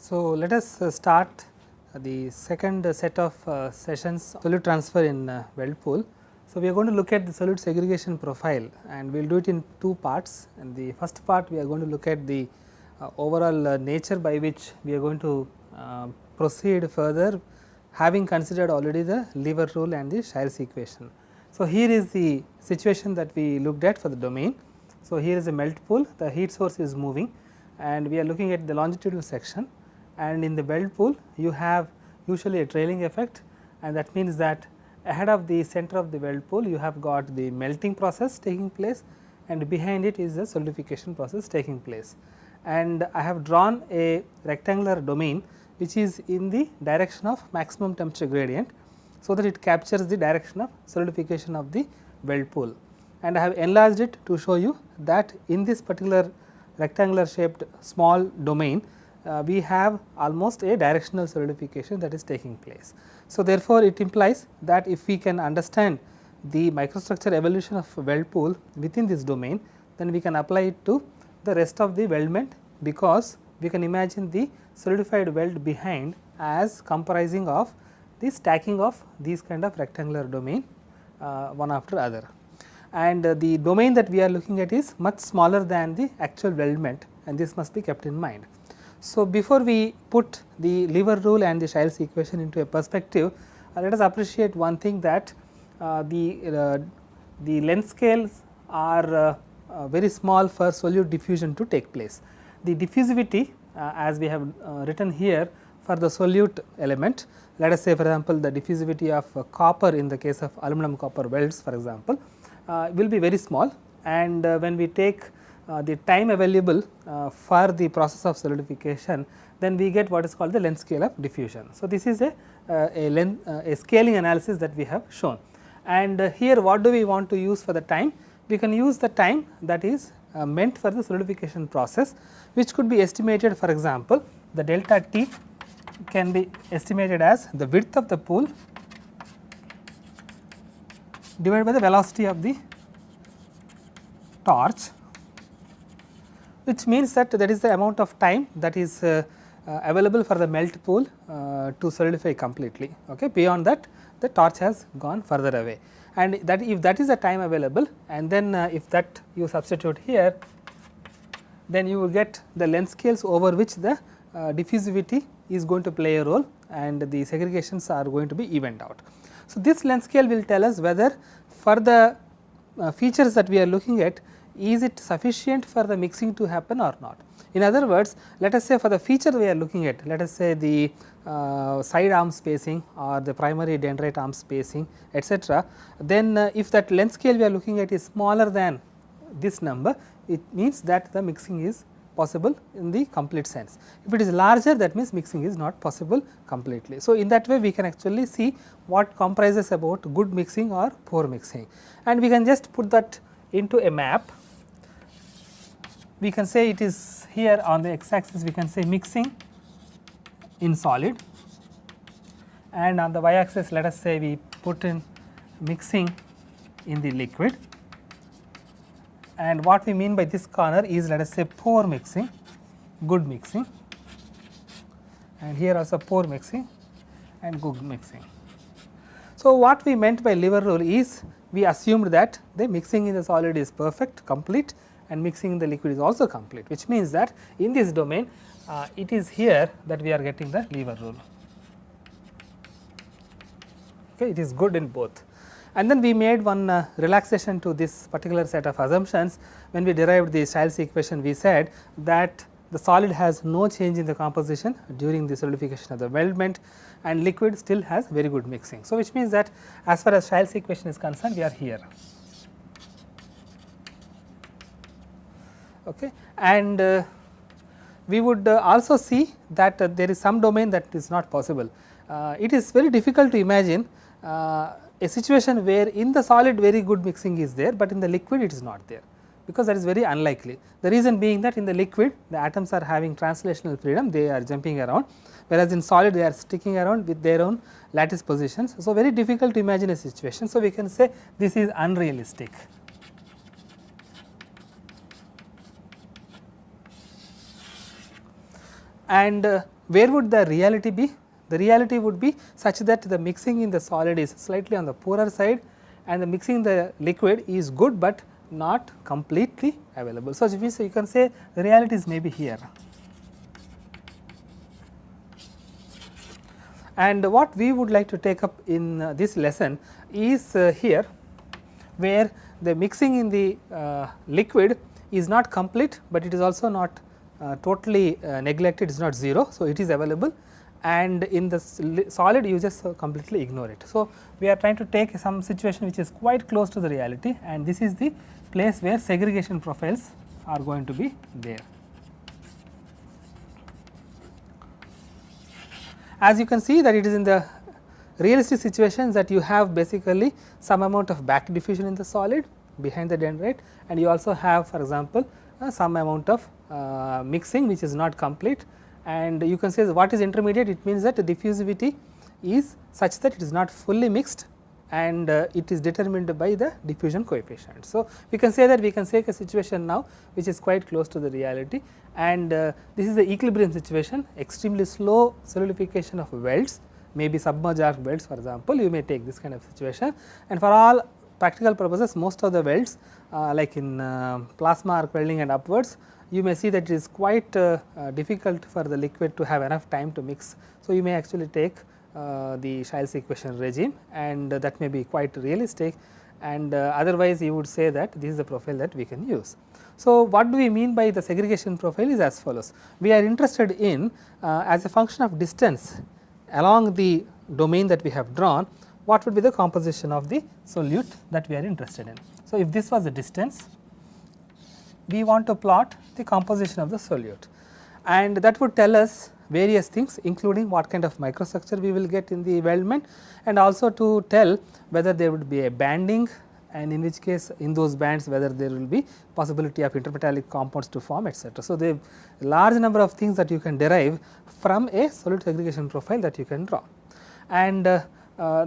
So, let us start the second set of sessions solute transfer in weld pool. So, we are going to look at the solute segregation profile and we will do it in two parts. In the first part we are going to look at the overall nature by which we are going to proceed further, having considered already the lever rule and the Childs equation. So, here is the situation that we looked at for the domain. So, here is a melt pool, the heat source is moving and we are looking at the longitudinal section, and in the weld pool you have usually a trailing effect, and that means that ahead of the center of the weld pool you have got the melting process taking place and behind it is the solidification process taking place. And I have drawn a rectangular domain which is in the direction of maximum temperature gradient, so that it captures the direction of solidification of the weld pool. And I have enlarged it to show you that in this particular rectangular shaped small domain we have almost a directional solidification that is taking place. So, therefore, it implies that if we can understand the microstructure evolution of weld pool within this domain, then we can apply it to the rest of the weldment, because we can imagine the solidified weld behind as comprising of the stacking of these kind of rectangular domain one after other. And the domain that we are looking at is much smaller than the actual weldment, and this must be kept in mind. So, before we put the lever rule and the Childs equation into a perspective, let us appreciate one thing, that the length scales are very small for solute diffusion to take place. The diffusivity as we have written here for the solute element, let us say for example, the diffusivity of copper in the case of aluminum copper welds for example, will be very small, and when we take the time available for the process of solidification, then we get what is called the length scale of diffusion. So, this is a scaling analysis that we have shown, and here what do we want to use for the time? We can use the time that is meant for the solidification process, which could be estimated, for example, the delta T can be estimated as the width of the pool divided by the velocity of the torch, which means that is the amount of time that is available for the melt pool to solidify completely. Okay. Beyond that, the torch has gone further away, and that if that is the time available, and then if that you substitute here, then you will get the length scales over which the diffusivity is going to play a role and the segregations are going to be evened out. So, this length scale will tell us whether for the features that we are looking at, is it sufficient for the mixing to happen or not. In other words, let us say for the feature we are looking at, let us say the side arm spacing or the primary dendrite arm spacing, etc., then if that length scale we are looking at is smaller than this number, it means that the mixing is possible in the complete sense. If it is larger, that means mixing is not possible completely. So, in that way we can actually see what comprises about good mixing or poor mixing, and we can just put that into a map. We can say it is here on the x axis, we can say mixing in solid, and on the y axis let us say we put in mixing in the liquid, and what we mean by this corner is, let us say, poor mixing, good mixing, and here also poor mixing and good mixing. So, what we meant by lever rule is, we assumed that the mixing in the solid is perfect, complete, and mixing in the liquid is also complete, which means that in this domain it is here that we are getting the lever rule. Okay, it is good in both. And then we made one relaxation to this particular set of assumptions. When we derived the Childs equation, we said that the solid has no change in the composition during the solidification of the weldment, and liquid still has very good mixing. So, which means that as far as Childs equation is concerned, we are here. Okay. And we would also see that there is some domain that is not possible. It is very difficult to imagine a situation where in the solid very good mixing is there, but in the liquid it is not there, because that is very unlikely. The reason being that in the liquid the atoms are having translational freedom, they are jumping around, whereas in solid they are sticking around with their own lattice positions. So, very difficult to imagine a situation. So, we can say this is unrealistic. And where would the reality be? The reality would be such that the mixing in the solid is slightly on the poorer side and the mixing in the liquid is good, but not completely available. So, you can say the reality is maybe here. And what we would like to take up in this lesson is here, where the mixing in the liquid is not complete, but it is also not totally neglected, it is not 0. So, it is available, and in the solid you just completely ignore it. So, we are trying to take some situation which is quite close to the reality, and this is the place where segregation profiles are going to be there. As you can see that it is in the realistic situations that you have basically some amount of back diffusion in the solid behind the dendrite, and you also have, for example, some amount of mixing which is not complete, and you can say what is intermediate. It means that the diffusivity is such that it is not fully mixed, and it is determined by the diffusion coefficient. So, we can say that we can take a situation now which is quite close to the reality, and this is the equilibrium situation, extremely slow solidification of welds, maybe submerged arc welds, for example, you may take this kind of situation, and for all practical purposes most of the welds like in plasma arc welding and upwards, you may see that it is quite difficult for the liquid to have enough time to mix. So, you may actually take the Child's equation regime, and that may be quite realistic, and otherwise you would say that this is the profile that we can use. So, what do we mean by the segregation profile is as follows. We are interested in as a function of distance along the domain that we have drawn, what would be the composition of the solute that we are interested in. So, if this was the distance, we want to plot the composition of the solute, and that would tell us various things, including what kind of microstructure we will get in the weldment, and also to tell whether there would be a banding, and in which case in those bands whether there will be possibility of intermetallic compounds to form, etc. So, there are a large number of things that you can derive from a solute segregation profile that you can draw, and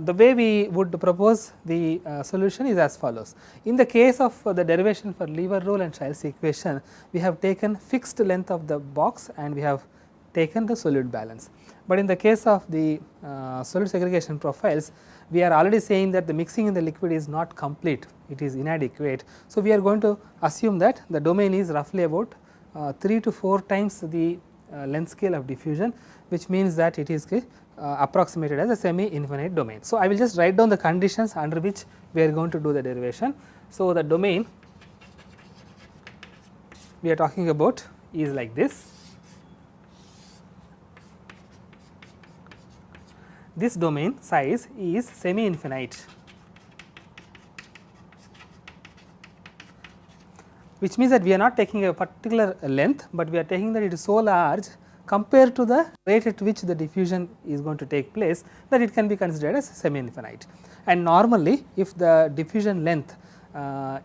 the way we would propose the solution is as follows. In the case of the derivation for lever rule and Child's equation, we have taken fixed length of the box and we have taken the solute balance. But in the case of the solute segregation profiles, we are already saying that the mixing in the liquid is not complete, it is inadequate. So, we are going to assume that the domain is roughly about 3 to 4 times the length scale of diffusion, which means that it is approximated as a semi infinite domain. So, I will just write down the conditions under which we are going to do the derivation. So, the domain we are talking about is like this. This domain size is semi infinite, which means that we are not taking a particular length, but we are taking that it is so large compared to the rate at which the diffusion is going to take place, that it can be considered as semi infinite. And normally if the diffusion length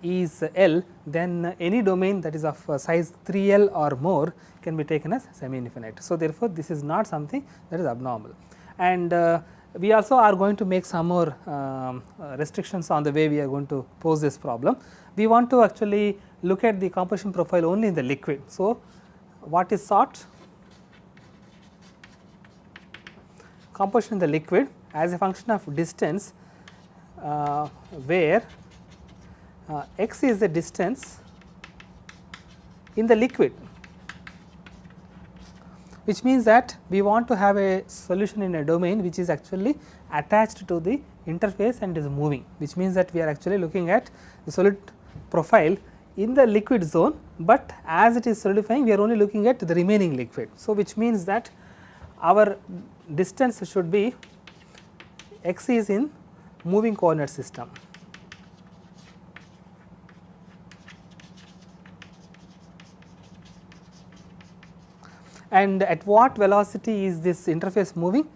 is L, then any domain that is of size 3L or more can be taken as semi infinite. So, therefore, this is not something that is abnormal, and we also are going to make some more restrictions on the way we are going to pose this problem. We want to actually look at the composition profile only in the liquid. So, what is sought? Composition in the liquid as a function of distance, where x is the distance in the liquid, which means that we want to have a solution in a domain which is actually attached to the interface and is moving, which means that we are actually looking at the solute profile in the liquid zone, but as it is solidifying we are only looking at the remaining liquid. So, which means that our distance should be x is in moving coordinate system. And at what velocity is this interface moving,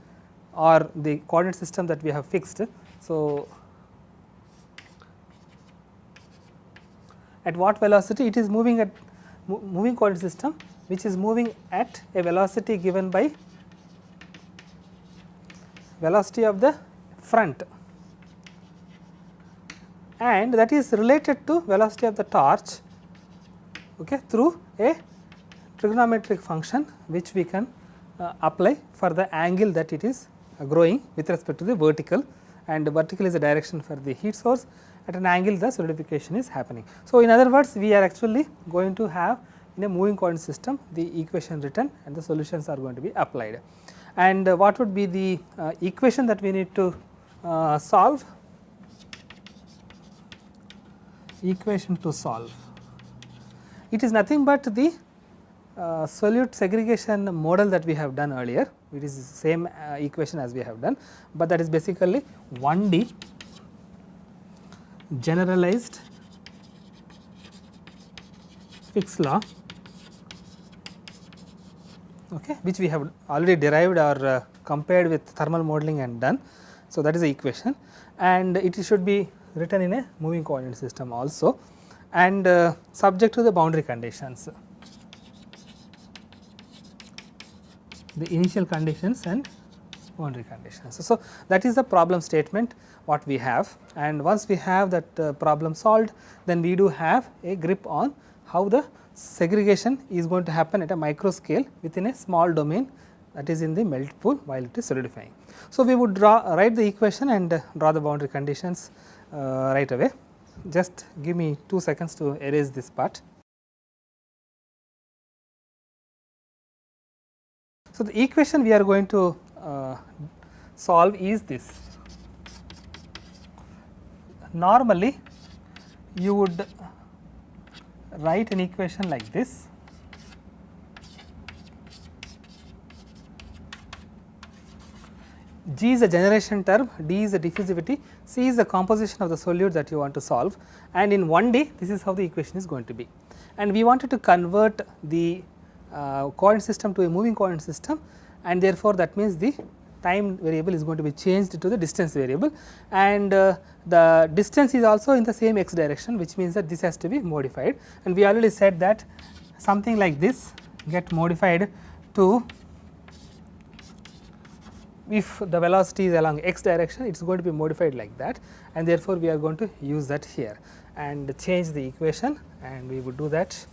or the coordinate system that we have fixed. So, at what velocity it is moving at moving coordinate system, which is moving at a velocity given by velocity of the front, and that is related to velocity of the torch, okay, through a trigonometric function which we can apply for the angle that it is growing with respect to the vertical, and vertical is the direction for the heat source, at an angle the solidification is happening. So, in other words, we are actually going to have in a moving coordinate system the equation written and the solutions are going to be applied. And what would be the equation that we need to solve? Equation to solve. It is nothing but the solute segregation model that we have done earlier. It is the same equation as we have done, but that is basically 1D generalized fixed law, okay, which we have already derived or compared with thermal modeling and done. So, that is the equation, and it should be written in a moving coordinate system also, and subject to the boundary conditions, the initial conditions and boundary conditions. So, that is the problem statement what we have, and once we have that problem solved, then we do have a grip on how the segregation is going to happen at a micro scale within a small domain, that is in the melt pool while it is solidifying. So, we would write the equation and draw the boundary conditions right away. Just give me 2 seconds to erase this part. So, the equation we are going to solve is this. Normally, you would write an equation like this. G is the generation term, D is the diffusivity, C is the composition of the solute that you want to solve, and in 1D this is how the equation is going to be. And we wanted to convert the coordinate system to a moving coordinate system, and therefore, that means the time variable is going to be changed to the distance variable, and the distance is also in the same x direction, which means that this has to be modified, and we already said that something like this get modified to, if the velocity is along x direction, it is going to be modified like that, and therefore, we are going to use that here and change the equation, and we would do that.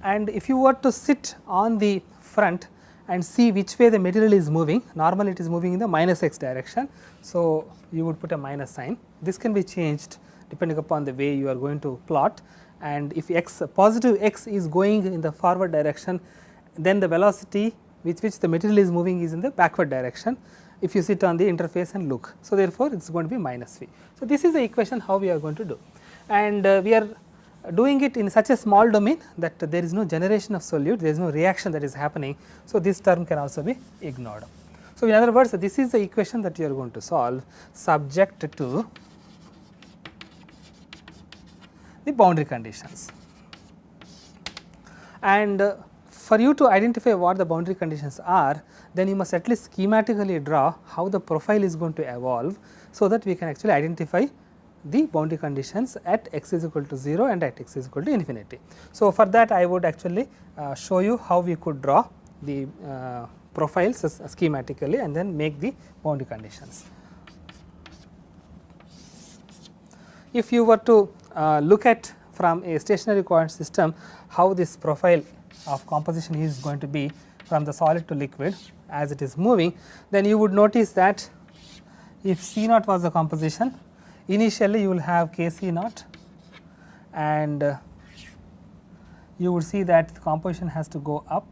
And if you were to sit on the front and see which way the material is moving, normally it is moving in the minus x direction. So, you would put a minus sign. This can be changed depending upon the way you are going to plot, and if x positive x is going in the forward direction, then the velocity with which the material is moving is in the backward direction if you sit on the interface and look. So, therefore, it is going to be minus v. So, this is the equation how we are going to do, and we are doing it in such a small domain that there is no generation of solute, there is no reaction that is happening. So, this term can also be ignored. So, in other words, this is the equation that you are going to solve subject to the boundary conditions, and for you to identify what the boundary conditions are, then you must at least schematically draw how the profile is going to evolve, so that we can actually identify the boundary conditions at x is equal to 0 and at x is equal to infinity. So, for that I would actually show you how we could draw the profiles schematically and then make the boundary conditions. If you were to look at from a stationary coordinate system how this profile of composition is going to be from the solid to liquid as it is moving, then you would notice that if C naught was the composition, initially you will have K C naught, and you would see that the composition has to go up,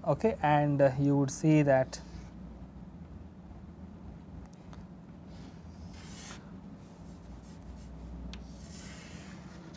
okay, and you would see that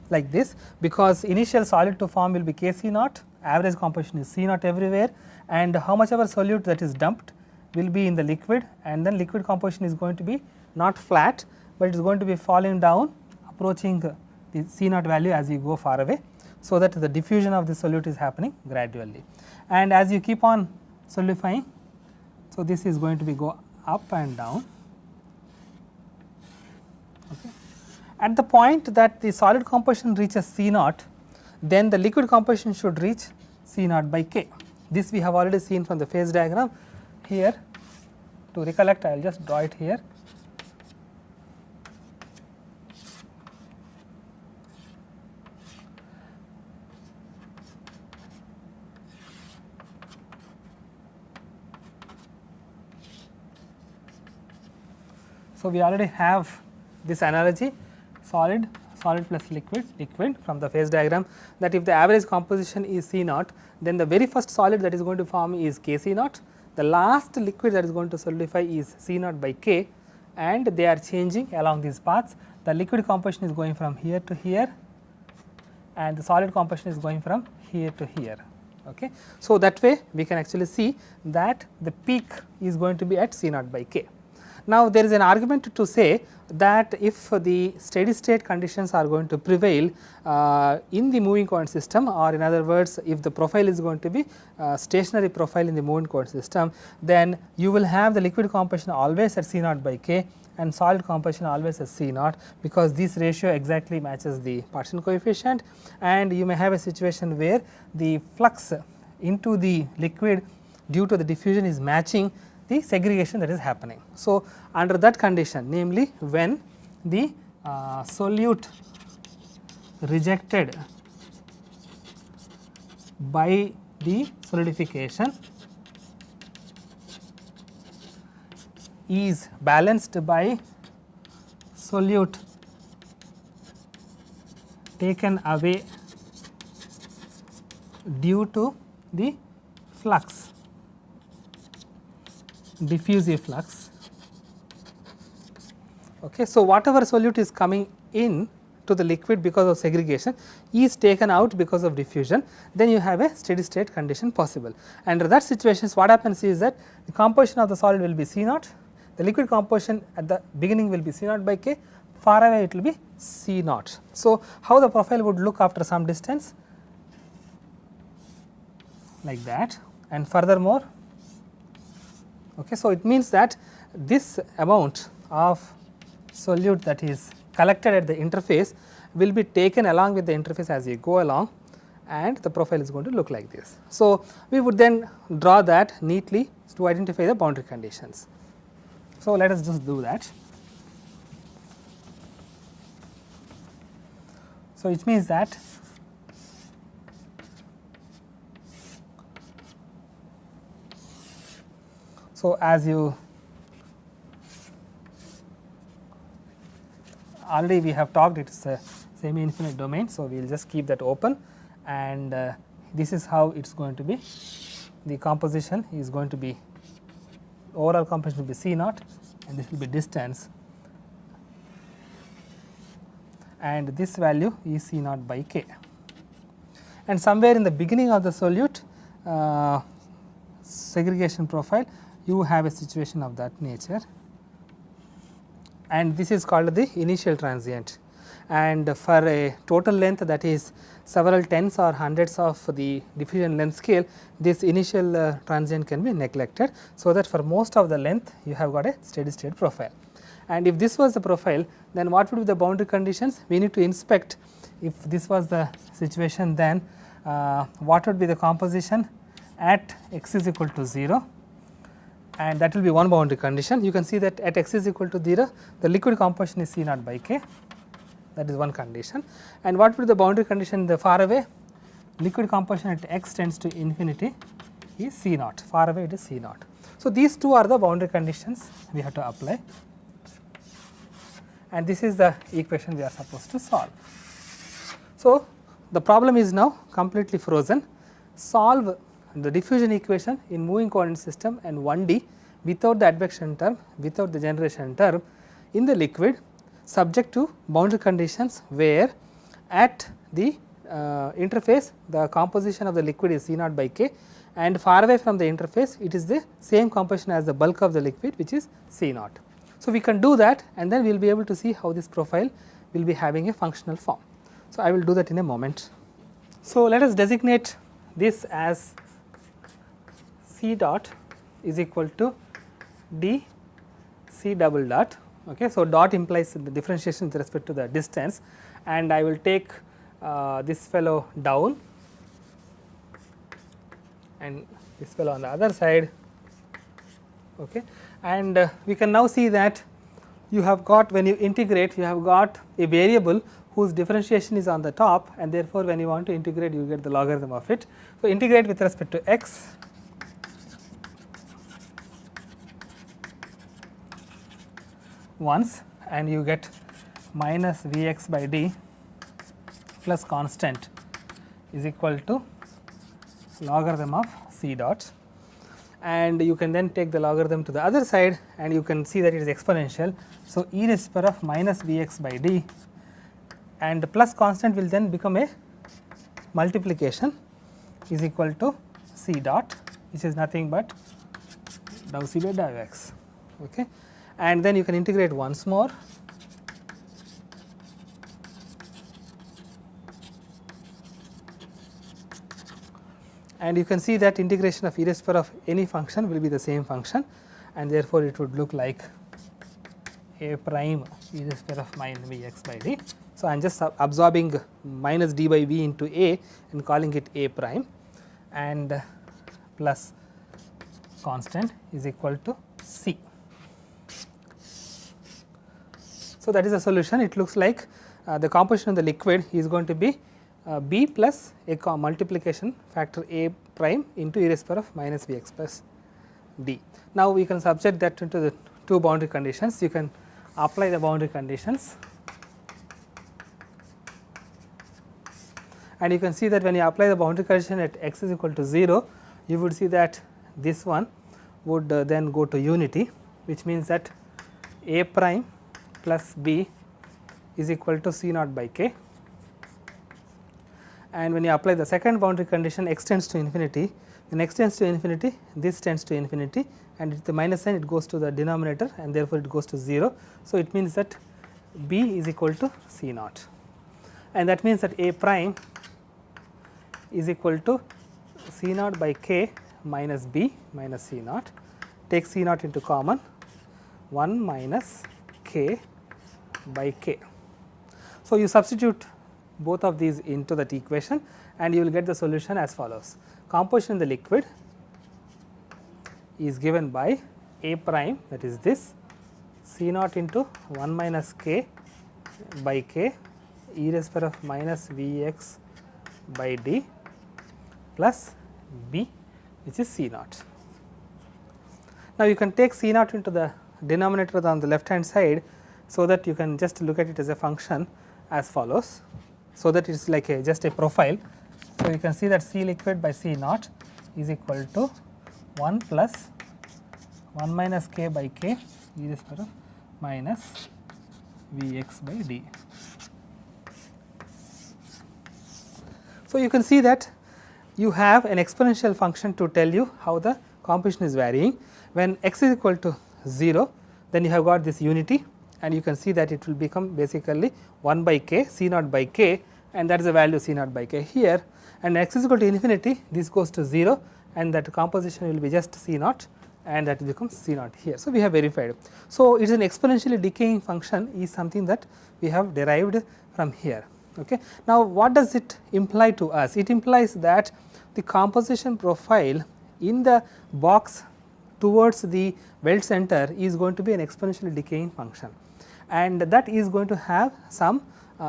like this, because initial solid to form will be K C naught, average composition is C naught everywhere, and how much ever solute that is dumped will be in the liquid, and then liquid composition is going to be not flat, but it is going to be falling down approaching the C naught value as you go far away. So, that the diffusion of the solute is happening gradually, and as you keep on solidifying, so this is going to be go up and down. Okay. At the point that the solid composition reaches C naught, then the liquid composition should reach C naught by K. This we have already seen from the phase diagram. Here, to recollect, I will just draw it here. So, we already have this analogy solid, solid plus liquid, liquid from the phase diagram, that if the average composition is C naught, then the very first solid that is going to form is K C naught, the last liquid that is going to solidify is C naught by K, and they are changing along these paths. The liquid composition is going from here to here, and the solid composition is going from here to here. Okay. So, that way we can actually see that the peak is going to be at C naught by K. Now, there is an argument to say that if the steady state conditions are going to prevail in the moving coherent system, or in other words, if the profile is going to be stationary profile in the moving coherent system, then you will have the liquid composition always at C naught by K and solid composition always at C naught, because this ratio exactly matches the partition coefficient, and you may have a situation where the flux into the liquid due to the diffusion is matching the segregation that is happening. So, under that condition, namely when the solute rejected by the solidification is balanced by solute taken away due to the flux, diffusive flux. Okay. So, whatever solute is coming in to the liquid because of segregation is taken out because of diffusion, then you have a steady state condition possible. Under that situations, what happens is that the composition of the solid will be C naught, the liquid composition at the beginning will be C naught by K, far away it will be C naught. So, how the profile would look after some distance? Like that, and furthermore, okay, so it means that this amount of solute that is collected at the interface will be taken along with the interface as you go along, and the profile is going to look like this. So, we would then draw that neatly to identify the boundary conditions. So, let us just do that. So, it means that as you already we have talked, it is a semi infinite domain. So, we will just keep that open, and this is how it is going to be. The composition is going to be, overall composition will be C naught, and this will be distance, and this value is C naught by K. And somewhere in the beginning of the solute segregation profile, you have a situation of that nature, and this is called the initial transient. And for a total length that is several tens or hundreds of the diffusion length scale, this initial transient can be neglected, so that for most of the length you have got a steady state profile. And if this was the profile, then what would be the boundary conditions? We need to inspect. If this was the situation, then what would be the composition at x is equal to 0, and that will be one boundary condition. You can see that at x is equal to 0, the liquid composition is C naught by K, that is one condition. And what would be the boundary condition the far away? Liquid composition at x tends to infinity is C naught, far away it is C naught. So, these two are the boundary conditions we have to apply, and this is the equation we are supposed to solve. So, the problem is now completely frozen. Solve the diffusion equation in moving coherent system and 1D without the advection term, without the generation term in the liquid, subject to boundary conditions where at the interface the composition of the liquid is C naught by K, and far away from the interface it is the same composition as the bulk of the liquid, which is C naught. So, we can do that, and then we will be able to see how this profile will be having a functional form. So, I will do that in a moment. So, let us designate this as C dot is equal to d C double dot. Okay. So, dot implies the differentiation with respect to the distance, and I will take this fellow down and this fellow on the other side. Okay. And we can now see that you have got, when you integrate, you have got a variable whose differentiation is on the top, and therefore, when you want to integrate you get the logarithm of it. So, integrate with respect to x, once and you get minus Vx by d plus constant is equal to logarithm of c dot, and you can then take the logarithm to the other side and you can see that it is exponential. So, e raised to the power of minus Vx by d and the plus constant will then become a multiplication is equal to c dot, which is nothing but dou c by dou x. Okay. And then you can integrate once more, and you can see that integration of e raised to the power of any function will be the same function, and therefore, it would look like a prime e raised to the power of minus Vx by d. So, I am just absorbing minus d by v into a and calling it a prime, and plus constant is equal to c. So, that is the solution. It looks like the composition of the liquid is going to be b plus a multiplication factor a prime into e raised to the power of minus Vx plus d. Now, we can subject that into the two boundary conditions. You can apply the boundary conditions, and you can see that when you apply the boundary condition at x is equal to 0, you would see that this one would then go to unity, which means that a prime plus b is equal to c naught by k, and when you apply the second boundary condition, x tends to infinity. When x tends to infinity, this tends to infinity, and with the minus sign it goes to the denominator and therefore, it goes to 0. So, it means that b is equal to c naught, and that means that a prime is equal to c naught by k minus b minus c naught. Take c naught into common, 1 minus k by k. So, you substitute both of these into that equation and you will get the solution as follows. Composition of the liquid is given by a prime, that is this, c naught into 1 minus k by k e raised to the power of minus Vx by d plus b, which is c naught. Now, you can take c naught into the denominator on the left hand side, so that you can just look at it as a function as follows. So, that it is like a just a profile. So, you can see that c liquid by c naught is equal to 1 plus 1 minus k by k e raised to the power of minus Vx by d. So, you can see that you have an exponential function to tell you how the composition is varying. When x is equal to 0, then you have got this unity, and you can see that it will become basically 1 by k c naught by k, and that is the value c naught by k here, and x is equal to infinity, this goes to 0 and that composition will be just c naught, and that becomes c naught here. So, we have verified. So, it is an exponentially decaying function is something that we have derived from here. Okay. Now, what does it imply to us? It implies that the composition profile in the box towards the weld center is going to be an exponentially decaying function, and that is going to have some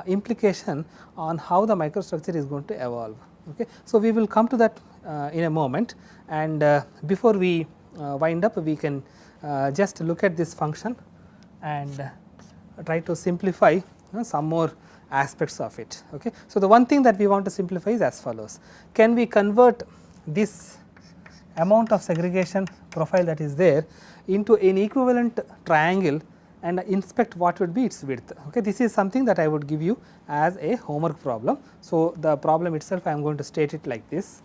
implication on how the microstructure is going to evolve. Okay. So, we will come to that in a moment, and before we wind up, we can just look at this function and try to simplify some more aspects of it. Okay. So, the one thing that we want to simplify is as follows: can we convert this amount of segregation profile that is there into an equivalent triangle and inspect what would be its width. Okay. This is something that I would give you as a homework problem. So, the problem itself I am going to state it like this: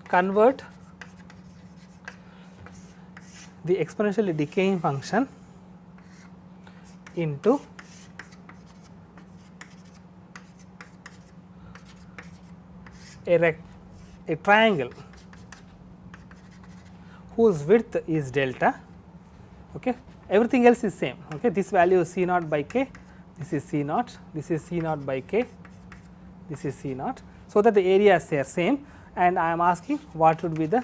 convert the exponentially decaying function into a triangle whose width is delta. Okay. Everything else is same. Okay. This value is c naught by k, this is c naught, this is c naught by k, this is c naught. So, that the areas are same, and I am asking what would be the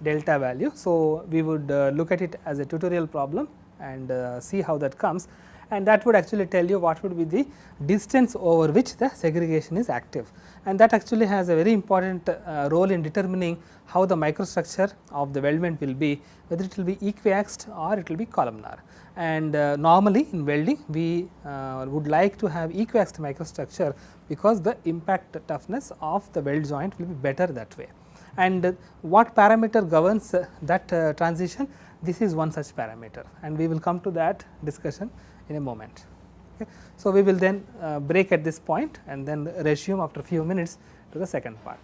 delta value. So, we would look at it as a tutorial problem and see how that comes, and that would actually tell you what would be the distance over which the segregation is active, and that actually has a very important role in determining how the microstructure of the weldment will be, whether it will be equiaxed or it will be columnar. And normally in welding we would like to have equiaxed microstructure, because the impact toughness of the weld joint will be better that way. And what parameter governs that transition? This is one such parameter, and we will come to that discussion in a moment. Okay. So, we will then break at this point and then resume after a few minutes to the second part.